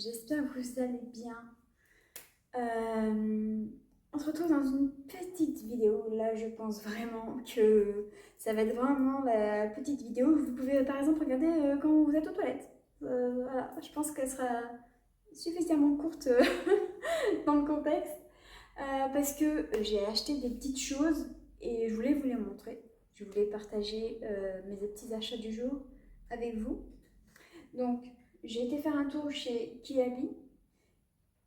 j'espère que vous allez bien. On se retrouve dans une petite vidéo. Là, je pense vraiment que ça va être vraiment la petite vidéo que vous pouvez par exemple regarder quand vous êtes aux toilettes. Voilà, je pense qu'elle sera suffisamment courte dans le contexte parce que j'ai acheté des petites choses et je voulais vous les montrer. Je voulais partager mes petits achats du jour avec vous. Donc, j'ai été faire un tour chez Kiabi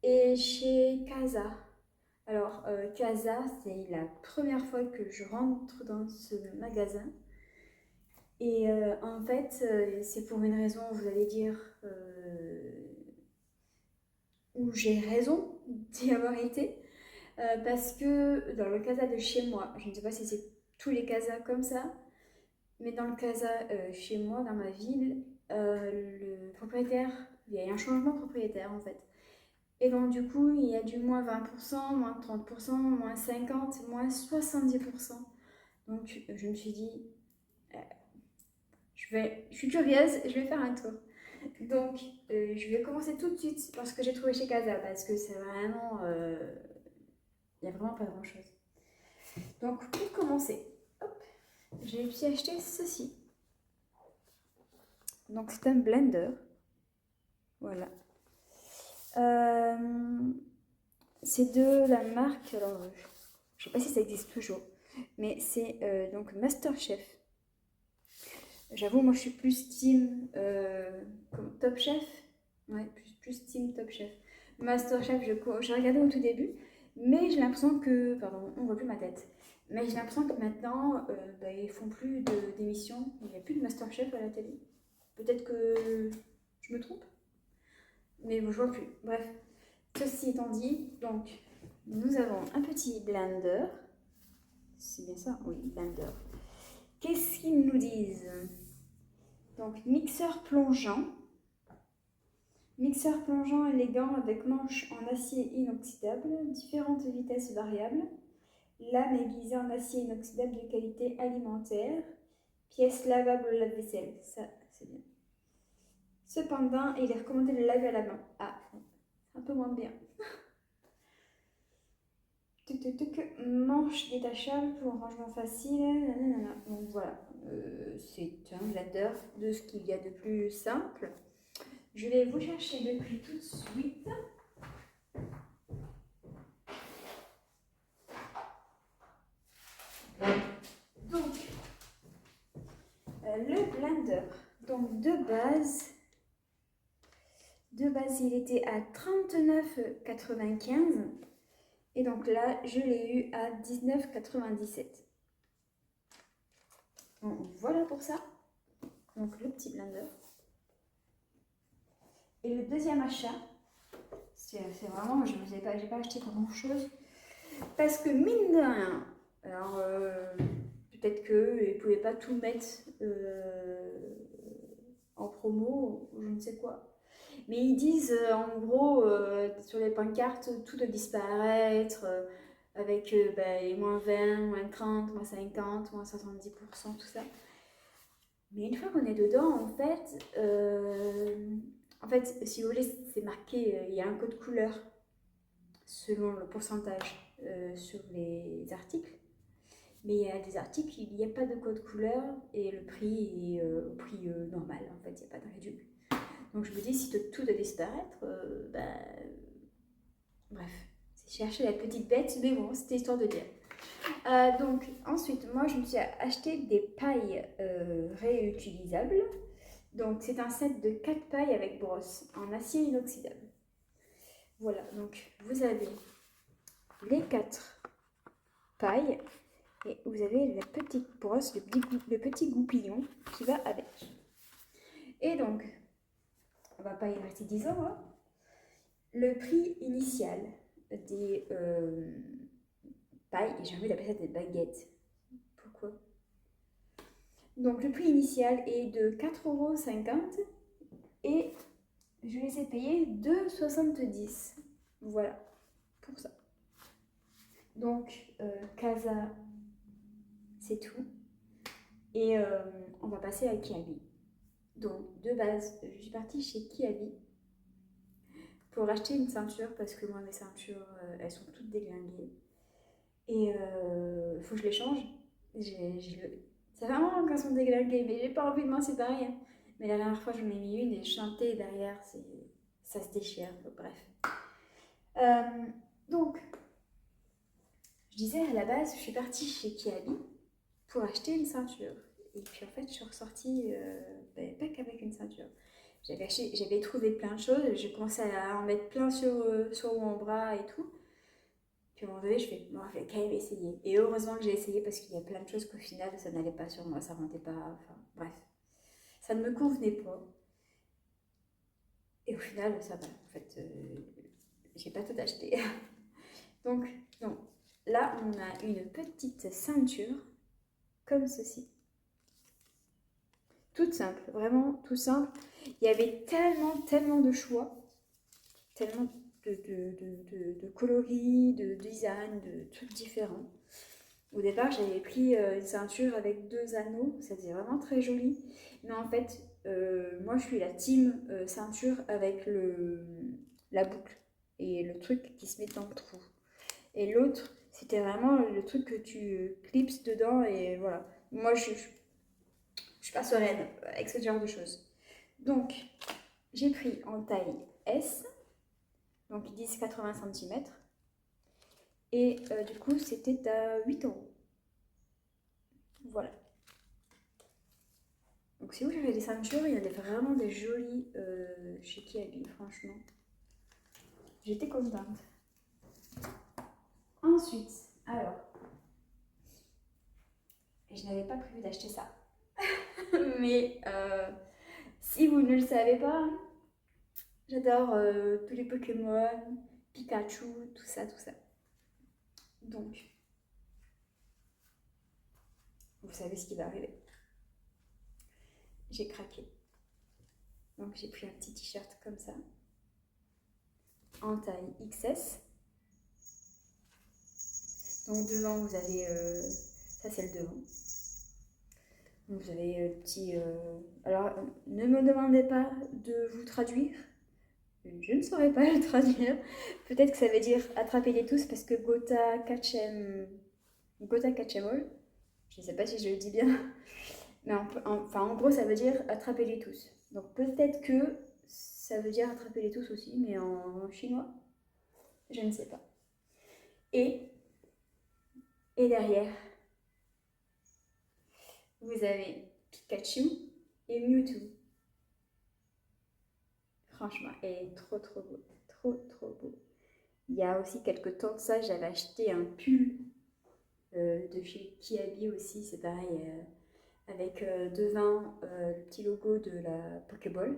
et chez Casa. Alors, Casa, c'est la première fois que je rentre dans ce magasin. Et en fait, c'est pour une raison, vous allez dire, où j'ai raison d'y avoir été. Parce que dans le Casa de chez moi, je ne sais pas si c'est tous les Casas comme ça, mais dans le Casa chez moi, dans ma ville, le propriétaire, il y a eu un changement de propriétaire en fait. Et donc du coup, il y a du moins 20%, moins 30%, moins 50%, moins 70%. Donc je me suis dit, euh, je suis curieuse, je vais faire un tour. Donc je vais commencer tout de suite par ce que j'ai trouvé chez Casa, parce que c'est vraiment... il n'y a vraiment pas grand-chose. Donc pour commencer, hop, j'ai pu acheter ceci. Donc c'est un blender. Voilà. C'est de la marque, alors je sais pas si ça existe toujours, mais c'est donc MasterChef. J'avoue, moi je suis plus team comme Top Chef. Ouais, plus team Top Chef. MasterChef, j'ai regardé au tout début, mais j'ai l'impression que. Pardon, on voit plus ma tête. Mais j'ai l'impression que maintenant, ils font plus d'émissions. Il n'y a plus de MasterChef à la télé. Peut-être que je me trompe, mais bon, je vois plus. Bref, ceci étant dit, donc nous avons un petit blender. C'est bien ça? Oui, blender. Qu'est-ce qu'ils nous disent? Donc, mixeur plongeant. Mixeur plongeant élégant avec manche en acier inoxydable, différentes vitesses variables. Lame aiguisée en acier inoxydable de qualité alimentaire. Pièce lavable au lave-vaisselle. Ça, c'est bien. Cependant, il est recommandé de le laver à la main. Ah, un peu moins bien. Manche détachable pour rangement facile. Nanana. Donc voilà, c'est un blender de ce qu'il y a de plus simple. Je vais vous chercher le prix tout de suite. Donc, le blender. Donc de base, il était à 39,95. Et donc là, je l'ai eu à 19,97. Donc voilà pour ça. Donc le petit blender. Et le deuxième achat, c'est vraiment, je n'ai pas acheté grand chose. Parce que mine de rien, alors peut-être qu'ils ne pouvaient pas tout mettre en promo, ou je ne sais quoi. Mais ils disent en gros sur les pancartes tout doit disparaître avec les moins 20, moins 30, moins 50, moins 70%, tout ça. Mais une fois qu'on est dedans, en fait, si vous voulez, c'est marqué, il y a un code couleur selon le pourcentage sur les articles. Mais il y a des articles, il n'y a pas de code couleur et le prix est au prix normal, en fait, il n'y a pas de réduction. Donc je me dis, si tout doit disparaître, bref, j'ai cherché la petite bête, mais bon, c'était histoire de dire. Donc ensuite, moi je me suis acheté des pailles réutilisables. Donc c'est un set de 4 pailles avec brosse en acier inoxydable. Voilà, donc vous avez les 4 pailles et vous avez la petite brosse, le petit goupillon qui va avec. Et donc, on va pas y rester 10 ans, hein. Le prix initial des pailles, et j'ai envie d'appeler ça des baguettes. Pourquoi? Donc le prix initial est de 4,50 € et je les ai payés 2,70 €. Voilà, pour ça. Donc Casa, c'est tout. Et on va passer à Kiabi. Donc de base, je suis partie chez Kiabi. pour acheter une ceinture parce que moi mes ceintures elles sont toutes déglinguées et il faut que je les change. Ça fait vraiment qu'elles sont déglinguées mais j'ai pas envie de m'en séparer. Hein. Mais la dernière fois j'en ai mis une et je chantais derrière, ça se déchire. Bref. Donc je disais à la base je suis partie chez Kiabi pour acheter une ceinture. Et puis en fait, je suis ressortie pas qu'avec une ceinture. J'avais trouvé plein de choses, j'ai commencé à en mettre plein sur mon bras et tout. Puis à un moment donné, je fais, bon, je vais quand même essayer. Et heureusement que j'ai essayé parce qu'il y a plein de choses qu'au final, ça n'allait pas sur moi, ça rentait pas. Enfin, bref. Ça ne me convenait pas. Et au final, ça va. En fait, j'ai pas tout acheté. Donc, non. Là, on a une petite ceinture comme ceci. Toute simple, vraiment tout simple. Il y avait tellement de choix, tellement de coloris, de design, de trucs différents. Au départ, j'avais pris une ceinture avec 2 anneaux, ça faisait vraiment très joli. Mais en fait, moi je suis la team ceinture avec la boucle et le truc qui se met dans le trou. Et l'autre, c'était vraiment le truc que tu clipses dedans et voilà. Moi je suis pas sereine avec ce genre de choses. Donc, j'ai pris en taille S, donc ils disent 80 cm. Et du coup, c'était à 8 euros. Voilà. Donc, si vous cherchez des ceintures, il y en a vraiment des jolies chez Kiabi, franchement. J'étais contente. Ensuite, alors, je n'avais pas prévu d'acheter ça. Mais si vous ne le savez pas, j'adore tous les Pokémon, Pikachu, tout ça, tout ça. Donc, vous savez ce qui va arriver. J'ai craqué. Donc j'ai pris un petit t-shirt comme ça, en taille XS. Donc devant vous avez, ça c'est le devant. Donc vous avez le petit... alors ne me demandez pas de vous traduire. Je ne saurais pas le traduire. Peut-être que ça veut dire attrapez-les tous parce que Gotha Catchem All. Je ne sais pas si je le dis bien. Mais en gros ça veut dire attrapez-les tous. Donc peut-être que ça veut dire attrapez-les tous aussi, mais en chinois. Je ne sais pas. Et derrière, vous avez Pikachu et Mewtwo. Franchement, elle est trop beau. Trop beau. Il y a aussi quelques temps de ça, j'avais acheté un pull de chez Kiabi aussi, c'est pareil, avec devant le petit logo de la Pokéball.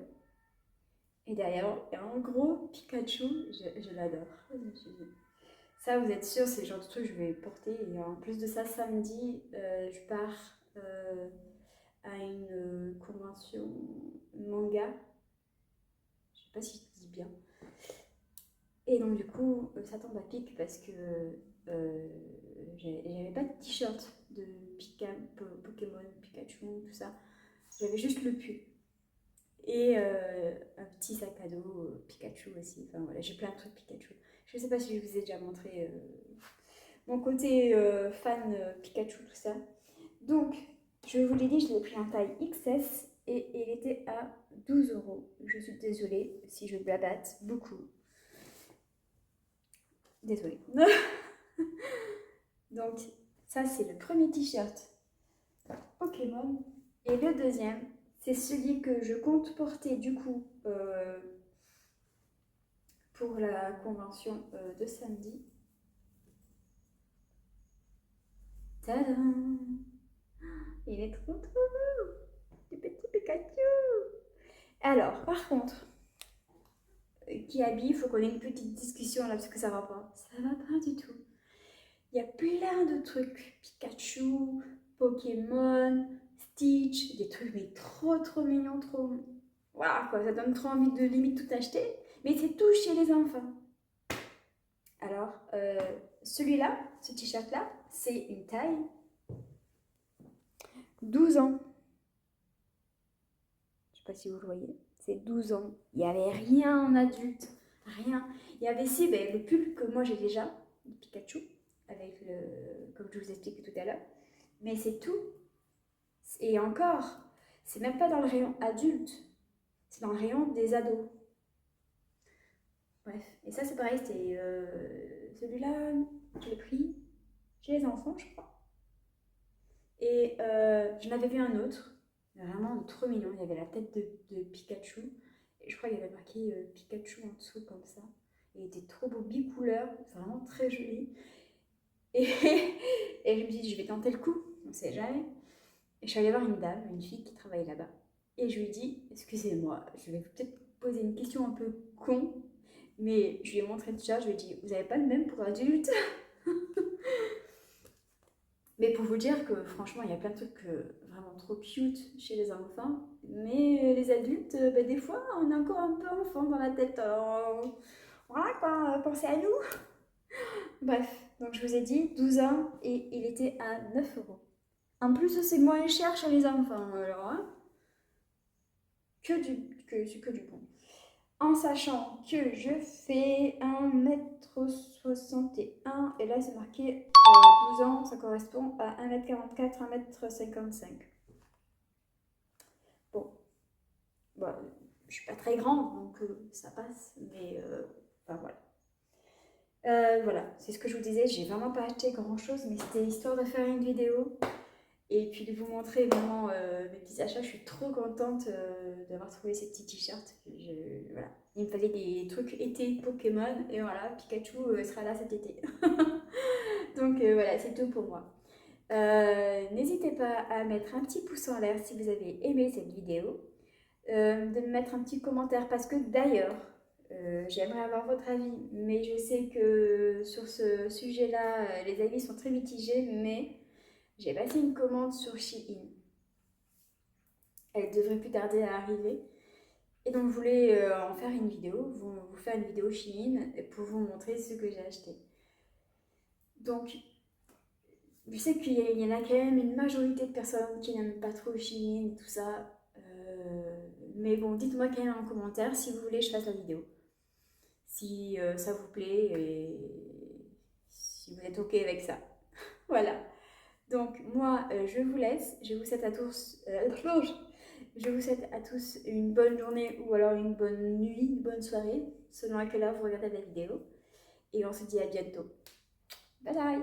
Et derrière, il y a un gros Pikachu, je l'adore. Ça, vous êtes sûr, c'est le genre de truc que je vais porter. Et en plus de ça, samedi, je pars à une convention manga. Je sais pas si je dis bien. Et donc, du coup, ça tombe à pic parce que j'avais pas de t-shirt de Pokémon, Pikachu, tout ça. J'avais juste le pull. Et un petit sac à dos Pikachu aussi. Enfin voilà, j'ai plein de trucs Pikachu. Je sais pas si je vous ai déjà montré mon côté fan Pikachu, tout ça. Donc, je vous l'ai dit, je l'ai pris en taille XS et il était à 12 euros. Je suis désolée si je blabate beaucoup. Désolée. Donc, ça, c'est le premier t-shirt Pokémon. Et le deuxième, c'est celui que je compte porter du coup pour la convention de samedi. Tadam! Il est trop beau! Du petit Pikachu! Alors, par contre, Kiabi, il faut qu'on ait une petite discussion là parce que ça va pas. Ça va pas du tout. Il y a plein de trucs. Pikachu, Pokémon, Stitch, des trucs mais trop mignons, trop... Voilà quoi, ça donne trop envie de limite tout acheter. Mais c'est tout chez les enfants. Alors, celui-là, ce t-shirt-là, c'est une taille 12 ans. Je sais pas si vous le voyez. C'est 12 ans. Il n'y avait rien en adulte. rien. Il y avait si ben, le pull que moi j'ai déjà, le Pikachu, avec le, comme je vous expliquais tout à l'heure. Mais c'est tout. Et encore, c'est même pas dans le rayon adulte, c'est dans le rayon des ados. Bref, et ça c'est pareil, c'était celui-là, je l'ai pris chez les enfants, je crois. Et j'en avais vu un autre, vraiment trop mignon. Il y avait la tête de Pikachu. Et je crois qu'il y avait marqué Pikachu en dessous, comme ça. Et il était trop beau, bicouleur, vraiment très joli. Et, et je me suis dit, je vais tenter le coup, on sait jamais. Et je suis allée voir une dame, une fille qui travaille là-bas. Et je lui ai dit, excusez-moi, je vais peut-être poser une question un peu con, mais je lui ai montré le chat, je lui ai dit, vous n'avez pas le même pour adulte? Mais pour vous dire que franchement, il y a plein de trucs vraiment trop cute chez les enfants. Mais les adultes, bah, des fois, on est encore un peu enfant dans la tête. Alors, voilà quoi, pensez à nous. Bref, donc je vous ai dit 12 ans et il était à 9 euros. En plus, c'est moins cher chez les enfants. Alors, hein, que du bon. En sachant que je fais 1,61 m et là c'est marqué 12 ans, ça correspond à 1,44 m, 1,55 m. Bon, bon, je suis pas très grande donc ça passe, mais enfin voilà. Voilà, c'est ce que je vous disais, j'ai vraiment pas acheté grand chose, mais c'était histoire de faire une vidéo et puis de vous montrer vraiment mes petits achats. Je suis trop contente d'avoir trouvé ces petits t-shirts. Voilà. Il me fallait des trucs été Pokémon et voilà, Pikachu sera là cet été. Donc voilà, c'est tout pour moi. N'hésitez pas à mettre un petit pouce en l'air si vous avez aimé cette vidéo, de me mettre un petit commentaire parce que d'ailleurs, j'aimerais avoir votre avis, mais je sais que sur ce sujet-là, les avis sont très mitigés, mais j'ai passé une commande sur Shein. Elle devrait plus tarder à arriver. Et donc, je voulais en faire une vidéo, vous faire une vidéo Shein pour vous montrer ce que j'ai acheté. Donc, je sais qu'il y en a quand même une majorité de personnes qui n'aiment pas trop Shein et tout ça. Mais bon, dites-moi quand même en commentaire si vous voulez que je fasse la vidéo. Si ça vous plaît et si vous êtes OK avec ça. Voilà. Donc moi, je vous laisse. Je vous souhaite à tous, je vous souhaite à tous une bonne journée ou alors une bonne nuit, une bonne soirée, selon à quelle heure vous regardez la vidéo. Et on se dit à bientôt. Bye bye!